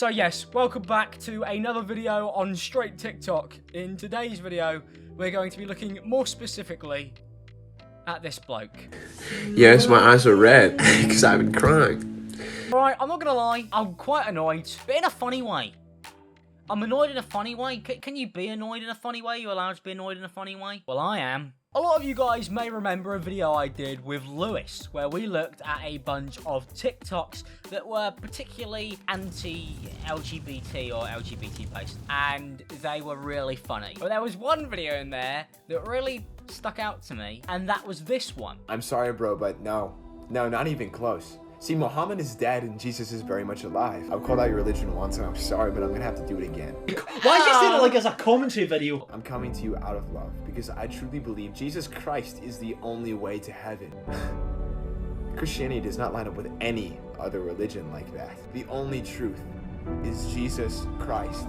So yes, welcome back to another video on Straight TikTok. In today's video, we're going to be looking more specifically at this bloke. Yes, my eyes are red because I've been crying. Alright, I'm not gonna lie, I'm quite annoyed, but in a funny way. I'm annoyed in a funny way. Can you be annoyed in a funny way? Are you allowed to be annoyed in a funny way? Well, I am. A lot of you guys may remember a video I did with Lewis, where we looked at a bunch of TikToks that were particularly anti-LGBT or LGBT based, and they were really funny. But there was one video in there that really stuck out to me, and that was this one. I'm sorry, bro, but no, not even close. See, Muhammad is dead and Jesus is very much alive. I've called out your religion once and I'm sorry, but I'm gonna have to do it again. Why is he saying it like as a commentary video? I'm coming to you out of love because I truly believe Jesus Christ is the only way to heaven. Christianity does not line up with any other religion like that. The only truth is Jesus Christ.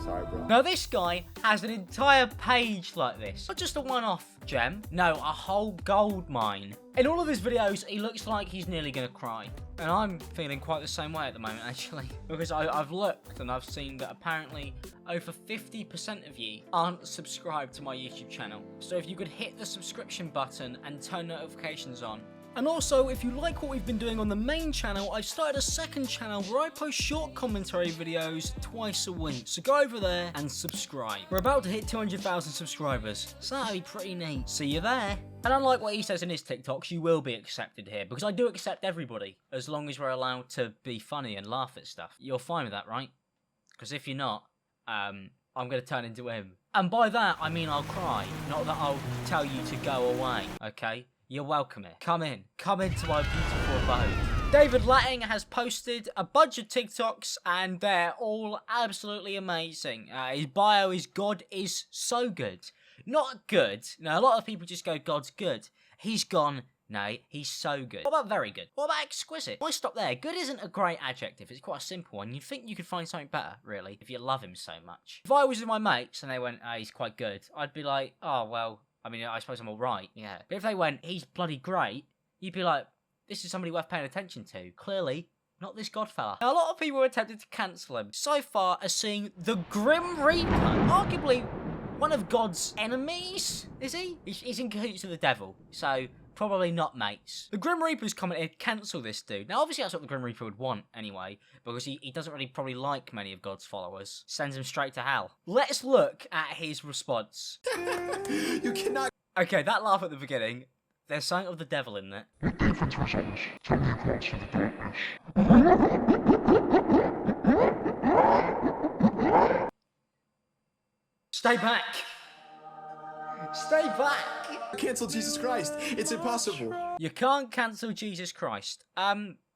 Sorry, bro. Now this guy has an entire page like this. Not just a one-off gem. No, a whole gold mine. In all of his videos, he looks like he's nearly gonna cry. And I'm feeling quite the same way at the moment, actually. Because I've looked and I've seen that apparently over 50% of you aren't subscribed to my YouTube channel. So if you could hit the subscription button and turn notifications on. And also, if you like what we've been doing on the main channel, I've started a second channel where I post short commentary videos twice a week. So go over there and subscribe. We're about to hit 200,000 subscribers, so that'll be pretty neat. See you there. And unlike what he says in his TikToks, you will be accepted here, because I do accept everybody, as long as we're allowed to be funny and laugh at stuff. You're fine with that, right? Because if you're not, I'm going to turn into him. And by that, I mean I'll cry, not that I'll tell you to go away, okay? You're welcome here. Come into my beautiful abode. David Latting has posted a bunch of TikToks and they're all absolutely amazing. His bio is God is so good. Not good. No, a lot of people just go God's good. He's gone, no, he's so good. What about very good? What about exquisite? Why stop there? Good isn't a great adjective. It's quite a simple one. You'd think you could find something better, really, if you love him so much. If I was with my mates and they went, he's quite good, I'd be like, oh, well, I mean, I suppose I'm alright, yeah. But if they went, he's bloody great, you'd be like, this is somebody worth paying attention to. Clearly, not this godfella. Now, a lot of people were attempted to cancel him, so far as seeing the Grim Reaper, arguably one of God's enemies, is he? He's in cahoots with the devil, so probably not mates. The Grim Reaper's commented, cancel this dude. Now, obviously that's what the Grim Reaper would want, anyway, because he doesn't really probably like many of God's followers. Sends him straight to hell. Let's look at his response. You cannot. Okay, that laugh at the beginning, there's something of the devil in there. Stay back. Stay back. Cancel Jesus Christ. It's impossible. You can't cancel Jesus Christ.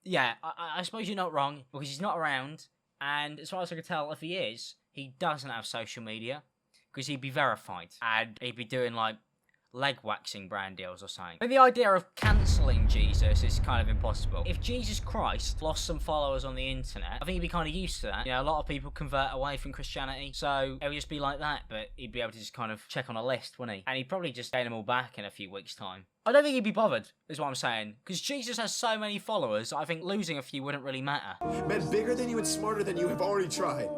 Yeah, I suppose you're not wrong, because he's not around, and as far as I can tell, if he is, he doesn't have social media, because he'd be verified, and he'd be doing, like, leg waxing brand deals or something. But the idea of cancelling Jesus is kind of impossible. If Jesus Christ lost some followers on the internet, I think he'd be kind of used to that. You know, a lot of people convert away from Christianity, so it would just be like that, but he'd be able to just kind of check on a list, wouldn't he? And he'd probably just gain them all back in a few weeks' time. I don't think he'd be bothered, is what I'm saying. Because Jesus has so many followers, I think losing a few wouldn't really matter. Men bigger than you and smarter than you have already tried.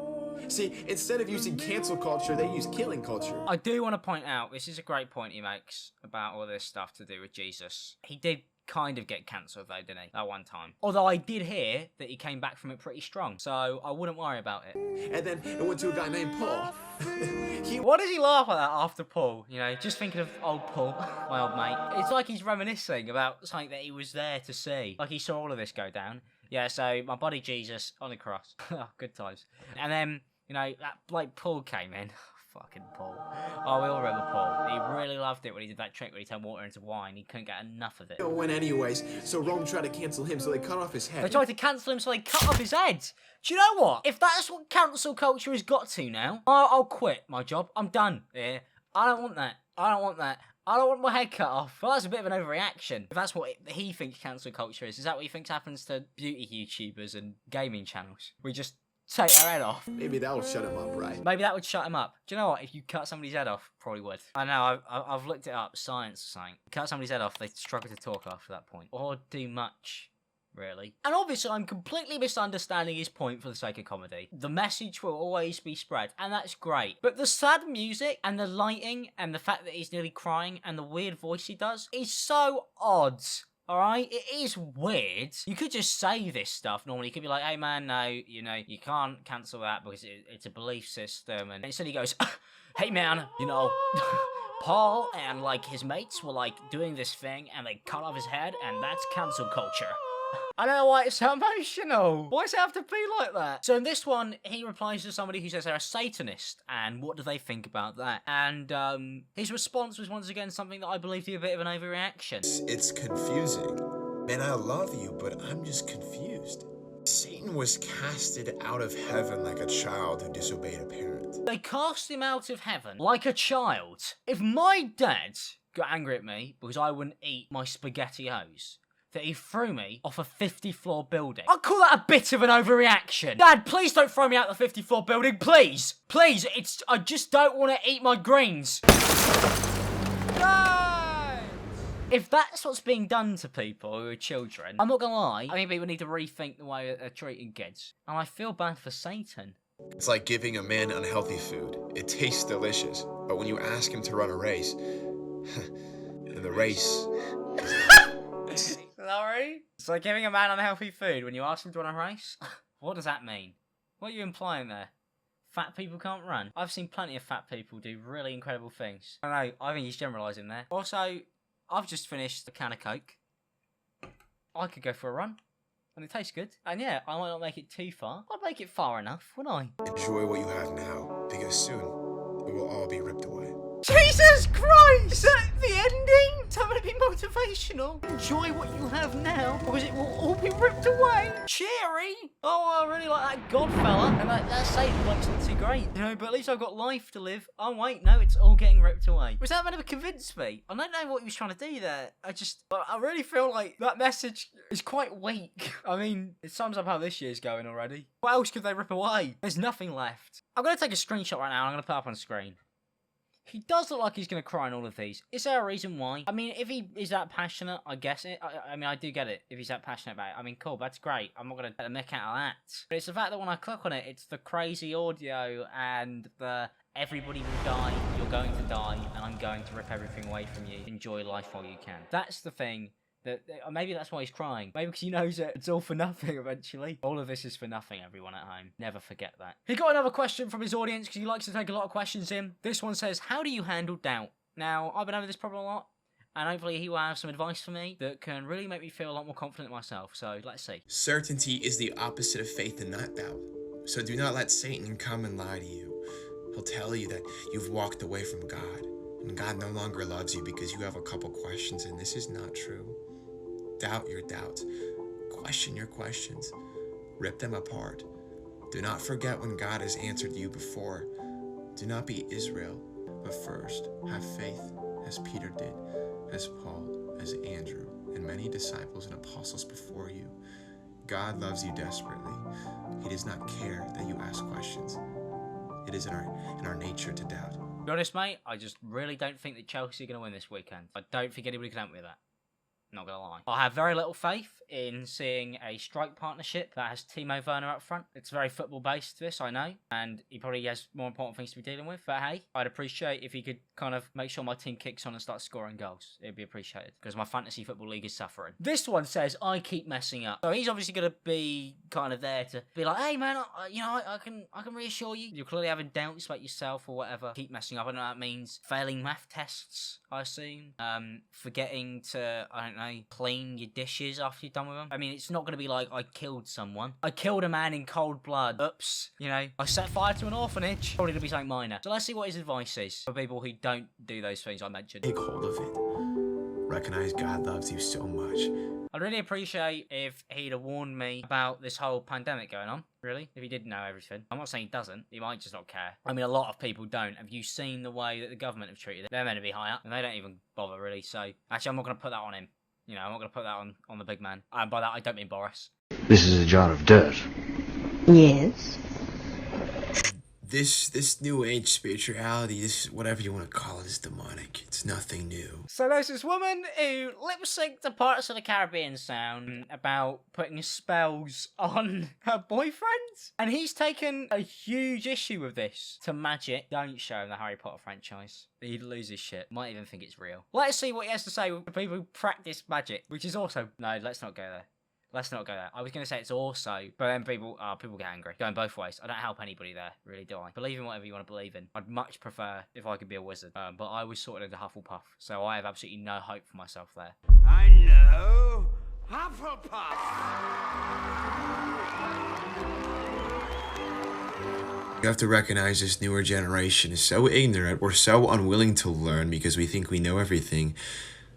See, instead of using cancel culture, they use killing culture. I do want to point out, this is a great point he makes about all this stuff to do with Jesus. He did kind of get cancelled though, didn't he? That one time. Although I did hear that he came back from it pretty strong, so I wouldn't worry about it. And then it went to a guy named Paul. What does he laugh at that after Paul? You know, just thinking of old Paul, my old mate. It's like he's reminiscing about something that he was there to see. Like he saw all of this go down. Yeah, so my buddy Jesus on the cross. Good times. And then, you know, that like Paul came in. Fucking Paul. Oh, we all remember Paul. He really loved it when he did that trick where he turned water into wine. He couldn't get enough of it. It went anyways, so Rome tried to cancel him, so they cut off his head. They tried to cancel him, so they cut off his head. Do you know what? If that's what cancel culture has got to now, I'll quit my job. I'm done. Yeah. I don't want that. I don't want that. I don't want my head cut off. Well, that's a bit of an overreaction. If that's what he thinks cancel culture is that what he thinks happens to beauty YouTubers and gaming channels? We just take their head off. Maybe that'll shut him up, right? Maybe that would shut him up. Do you know what? If you cut somebody's head off, probably would. I know, I've looked it up, science or something. Cut somebody's head off, they struggle to talk after that point. Or do much really. And obviously, I'm completely misunderstanding his point for the sake of comedy. The message will always be spread, and that's great. But the sad music, and the lighting, and the fact that he's nearly crying, and the weird voice he does, is so odd. Alright? It is weird. You could just say this stuff normally. You could be like, hey man, no, you know, you can't cancel that because it's a belief system. And instead he goes, hey man, you know, Paul and like his mates were like doing this thing and they cut off his head and that's cancel culture. I don't know why it's so emotional. Why does it have to be like that? So in this one, he replies to somebody who says they're a Satanist, and what do they think about that? And his response was once again something that I believe to be a bit of an overreaction. It's confusing. Man, I love you, but I'm just confused. Satan was casted out of heaven like a child who disobeyed a parent. They cast him out of heaven like a child. If my dad got angry at me because I wouldn't eat my SpaghettiOs, that he threw me off a 50-floor building, I'd call that a bit of an overreaction. Dad, please don't throw me out the 50-floor building, please. Please, I just don't want to eat my greens. Dad! If that's what's being done to people who are children, I'm not gonna lie, I think people need to rethink the way that they're treating kids. And I feel bad for Satan. It's like giving a man unhealthy food. It tastes delicious, but when you ask him to run a race, and the race... Sorry? It's like giving a man unhealthy food when you ask him to run a race? What does that mean? What are you implying there? Fat people can't run? I've seen plenty of fat people do really incredible things. I don't know, I think he's generalising there. Also, I've just finished a can of Coke. I could go for a run. And it tastes good. And yeah, I might not make it too far. I'd make it far enough, wouldn't I? Enjoy what you have now, because soon it will all be ripped away. Jesus Christ! Is that the ending? Is that going to be motivational? Enjoy what you have now, because it will all be ripped away. Cheery! Oh, I really like that God fella. And that Satan looks not too great. You know, but at least I've got life to live. Oh wait, no, it's all getting ripped away. Was that meant to convince me? I don't know what he was trying to do there. I really feel like that message is quite weak. I mean, it sums up how this year's going already. What else could they rip away? There's nothing left. I'm going to take a screenshot right now and I'm going to put it up on screen. He does look like he's going to cry in all of these. Is there a reason why? I mean, if he is that passionate, I guess it. I mean, I do get it. If he's that passionate about it. I mean, cool, that's great. I'm not going to get a mick out of that. But it's the fact that when I click on it, it's the crazy audio and the everybody will die, you're going to die, and I'm going to rip everything away from you. Enjoy life while you can. That's the thing. Maybe that's why he's crying. Maybe because he knows that it's all for nothing eventually. All of this is for nothing, everyone at home. Never forget that. He got another question from his audience because he likes to take a lot of questions in. This one says, how do you handle doubt? Now, I've been over this problem a lot, and hopefully he will have some advice for me that can really make me feel a lot more confident in myself. So, let's see. Certainty is the opposite of faith and not doubt. So do not let Satan come and lie to you. He'll tell you that you've walked away from God, and God no longer loves you because you have a couple questions, and this is not true. Doubt your doubts. Question your questions. Rip them apart. Do not forget when God has answered you before. Do not be Israel, but first have faith, as Peter did, as Paul, as Andrew, and many disciples and apostles before you. God loves you desperately. He does not care that you ask questions. It is in our nature to doubt. To be honest, mate, I just really don't think that Chelsea are going to win this weekend. I don't think anybody can help me with that. Not gonna lie. I have very little faith in seeing a strike partnership that has Timo Werner up front. It's very football based, this, I know, and he probably has more important things to be dealing with, but hey, I'd appreciate if he could kind of make sure my team kicks on and starts scoring goals. It'd be appreciated, because my fantasy football league is suffering. This one says, I keep messing up. So he's obviously gonna be kind of there to be like, hey man, I can reassure you. You're clearly having doubts about yourself or whatever. Keep messing up. I don't know what that means. Failing math tests, I assume. Forgetting to, I don't know, clean your dishes after you're done with them. I mean, it's not going to be like I killed someone. I killed a man in cold blood. Oops. You know, I set fire to an orphanage. Probably going to be something minor. So let's see what his advice is for people who don't do those things I mentioned. Take hold of it. Recognize God loves you so much. I'd really appreciate if he'd have warned me about this whole pandemic going on. Really? If he did know everything. I'm not saying he doesn't. He might just not care. I mean, a lot of people don't. Have you seen the way that the government have treated it? They're meant to be high up, and they don't even bother, really. So, actually, I'm not going to put that on him. You know, I'm not going to put that on the big man. And by that, I don't mean Boris. This is a jar of dirt. Yes. This new age spirituality, this whatever you want to call it, is demonic. It's nothing new. So there's this woman who lip-synced to parts of the Caribbean sound about putting spells on her boyfriend, and he's taken a huge issue with this to magic. Don't show him the Harry Potter franchise. He'd lose his shit. Might even think it's real. Let's see what he has to say with the people who practice magic, which is also... No, let's not go there. Let's not go there. I was going to say it's also, but then people get angry. Going both ways. I don't help anybody there, really, do I? Believe in whatever you want to believe in. I'd much prefer if I could be a wizard. But I was sorted into Hufflepuff, so I have absolutely no hope for myself there. I know. Hufflepuff. You have to recognize this newer generation is so ignorant, we're so unwilling to learn because we think we know everything.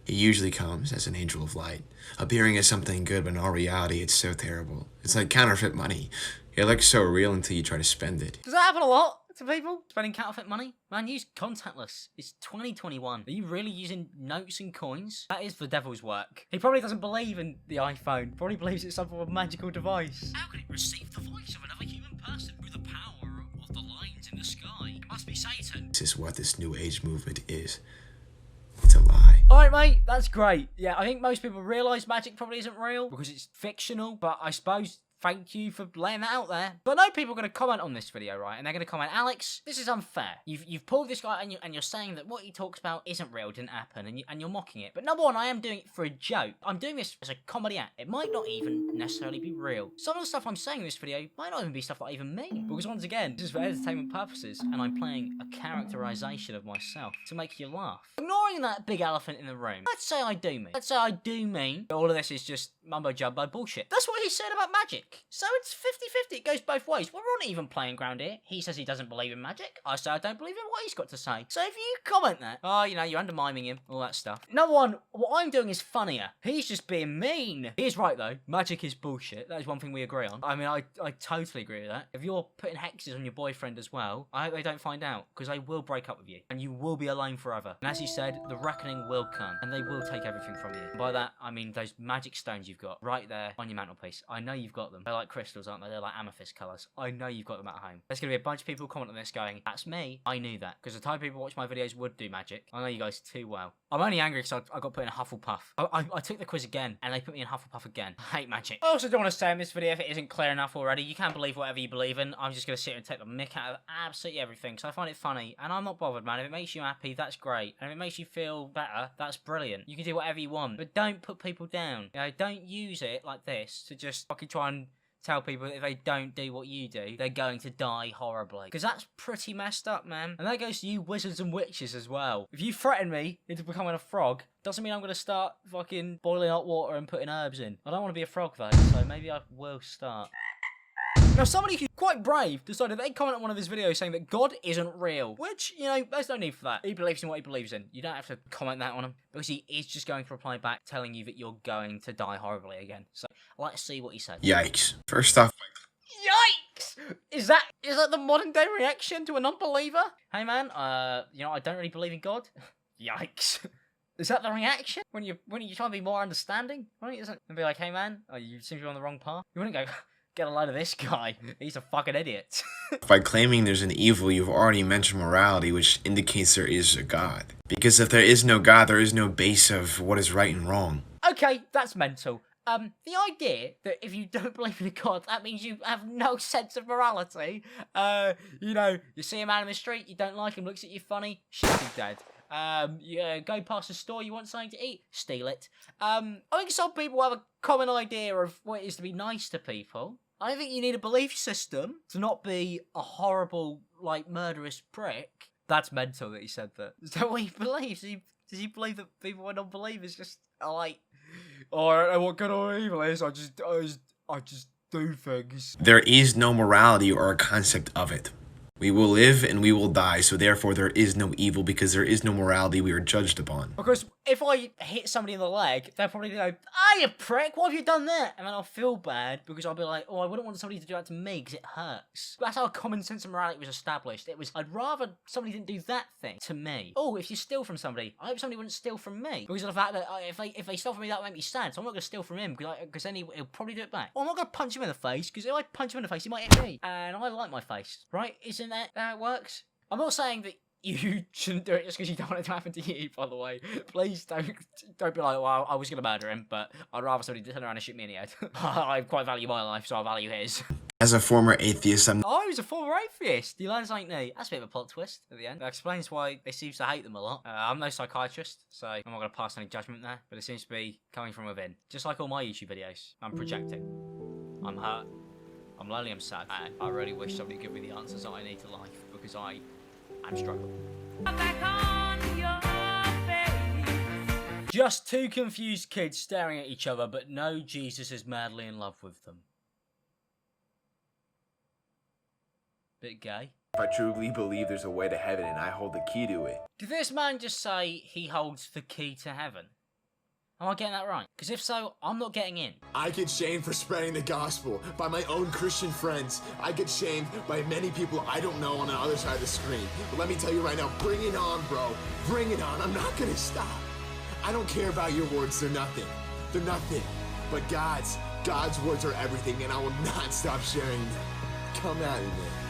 It usually comes as an angel of light, appearing as something good, but in all reality, it's so terrible. It's like counterfeit money. It looks so real until you try to spend it. Does that happen a lot to people? Spending counterfeit money? Man, use contactless. It's 2021. Are you really using notes and coins? That is the devil's work. He probably doesn't believe in the iPhone. Probably believes it's some sort of magical device. How can it receive the voice of another human person through the power of the lines in the sky? It must be Satan. This is what this new age movement is. It's a lie. Alright, mate, that's great. Yeah, I think most people realise magic probably isn't real because it's fictional, but I suppose thank you for laying that out there. But I know people are going to comment on this video, right? And they're going to comment, Alex, this is unfair. You've pulled this guy and you're saying that what he talks about isn't real, didn't happen, and you're mocking it. But number one, I am doing it for a joke. I'm doing this as a comedy act. It might not even necessarily be real. Some of the stuff I'm saying in this video might not even be stuff that I even mean. Because once again, this is for entertainment purposes, and I'm playing a characterization of myself to make you laugh. Ignoring that big elephant in the room, let's say I do mean that all of this is just mumbo jumbo bullshit. That's what he said about magic. So it's 50-50. It goes both ways. We're on even playing ground here. He says he doesn't believe in magic. I say I don't believe in what he's got to say. So if you comment that, oh, you know, you're undermining him, all that stuff. Number one, what I'm doing is funnier. He's just being mean. He's right, though. Magic is bullshit. That is one thing we agree on. I mean, I totally agree with that. If you're putting hexes on your boyfriend as well, I hope they don't find out, because they will break up with you, and you will be alone forever. And as you said, the reckoning will come, and they will take everything from you. And by that, I mean those magic stones you've got right there on your mantelpiece. I know you've got them. They're like crystals, aren't they? They're like amethyst colours. I know you've got them at home. There's going to be a bunch of people comment on this going, that's me. I knew that. Because the type of people who watch my videos would do magic. I know you guys too well. I'm only angry because I got put in a Hufflepuff. I took the quiz again, and they put me in Hufflepuff again. I hate magic. I also don't want to say in this video, if it isn't clear enough already, you can believe whatever you believe in. I'm just going to sit here and take the mick out of absolutely everything, because I find it funny, and I'm not bothered, man. If it makes you happy, that's great. And if it makes you feel better, that's brilliant. You can do whatever you want, but don't put people down. You know, don't use it like this to just fucking try and tell people that if they don't do what you do, they're going to die horribly. Because that's pretty messed up, man. And that goes to you wizards and witches as well. If you threaten me into becoming a frog, doesn't mean I'm going to start fucking boiling hot water and putting herbs in. I don't want to be a frog, though, so maybe I will start. Now, somebody who's quite brave decided they'd comment on one of his videos saying that God isn't real. Which, you know, there's no need for that. He believes in what he believes in. You don't have to comment that on him, because he is just going to reply back telling you that you're going to die horribly again. So, let's see what he said. Yikes. First off, Yikes! Is that the modern day reaction to a non-believer? Hey man, you know, I don't really believe in God. Yikes. Is that the reaction? When you're trying to be more understanding? Right? Isn't it? Be like, hey man, you seem to be on the wrong path. You wouldn't go, get a load of this guy. He's a fucking idiot. by claiming there's an evil, you've already mentioned morality, which indicates there is a God. Because if there is no God, there is no base of what is right and wrong. Okay, that's mental. The idea that if you don't believe in a God, that means you have no sense of morality. You know, you see a man in the street, you don't like him, looks at you funny, shoot him dead. You go past a store, you want something to eat, steal it. I think some people have a common idea of what it is to be nice to people. I think you need a belief system to not be a horrible, like, murderous prick. That's mental that he said that. Is that what he believes? Does he believe that people who are non-believers just are like, oh, I don't know what good or evil is, I just do things. There is no morality or a concept of it. We will live and we will die, so therefore there is no evil because there is no morality we are judged upon. Because if I hit somebody in the leg, they'll probably go, ah, you prick, what have you done there? And then I'll feel bad because I'll be like, oh, I wouldn't want somebody to do that to me because it hurts. That's how common sense and morality was established. It was, I'd rather somebody didn't do that thing to me. Oh, if you steal from somebody, I hope somebody wouldn't steal from me. Because of the fact that if they stole from me, that would make me sad. So I'm not going to steal from him because then he'll probably do it back. Or I'm not going to punch him in the face because if I punch him in the face, he might hit me. And I like my face, right? It's Isn't that how it works? I'm not saying that you shouldn't do it just because you don't want it to happen to you, by the way. Please don't be like, well, I was going to murder him, but I'd rather somebody turn around and shoot me in the head. I quite value my life, so I value his. As a former atheist, I'm Oh, he was a former atheist. You learn something new. That's a bit of a plot twist at the end. That explains why they seem to hate them a lot. I'm no psychiatrist, so I'm not going to pass any judgment there, but it seems to be coming from within. Just like all my YouTube videos. I'm projecting. I'm hurt. I'm lonely, I'm sad. I really wish somebody could give me the answers that I need to life, because I'm struggling. Just two confused kids staring at each other, but no Jesus is madly in love with them. Bit gay. If I truly believe there's a way to heaven and I hold the key to it. Did this man just say he holds the key to heaven? Am I getting that right? Because if so, I'm not getting in. I get shamed for spreading the gospel by my own Christian friends. I get shamed by many people I don't know on the other side of the screen. But let me tell you right now, bring it on, bro. Bring it on. I'm not gonna stop. I don't care about your words. They're nothing. They're nothing. But God's words are everything, and I will not stop sharing them. Come at me, man.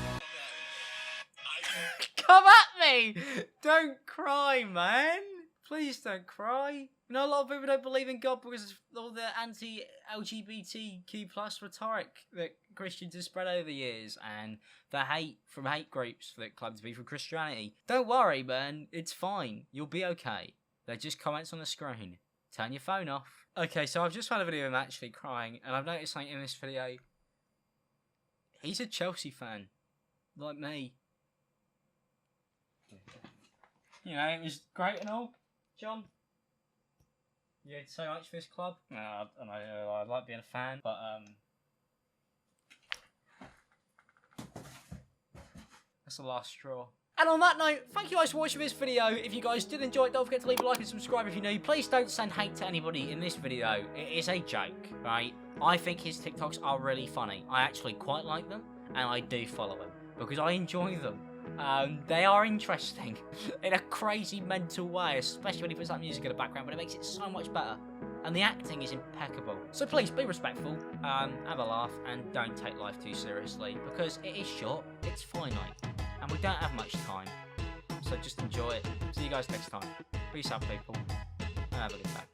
Come at me! Don't cry, man. Please don't cry. You know, a lot of people don't believe in God because of all the anti-LGBTQ plus rhetoric that Christians have spread over the years, and the hate from hate groups that claim to be from Christianity. Don't worry, man. It's fine. You'll be okay. They're just comments on the screen. Turn your phone off. Okay, so I've just found a video of him actually crying, and I've noticed something in this video. He's a Chelsea fan. Like me. You know, it was great and all, John. You did so much for this club. I don't know, I like being a fan, but that's the last straw. And on that note, thank you guys for watching this video. If you guys did enjoy it, don't forget to leave a like and subscribe if you're new. Please don't send hate to anybody in this video. It is a joke, right? I think his TikToks are really funny. I actually quite like them, and I do follow him because I enjoy them. They are interesting in a crazy mental way, especially when he puts that music in the background, but it makes it so much better. And the acting is impeccable. So please be respectful, have a laugh, and don't take life too seriously, because it is short, it's finite, and we don't have much time. So just enjoy it. See you guys next time. Peace out, people, and have a good day.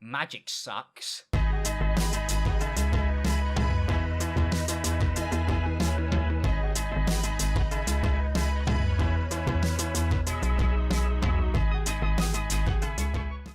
Magic sucks.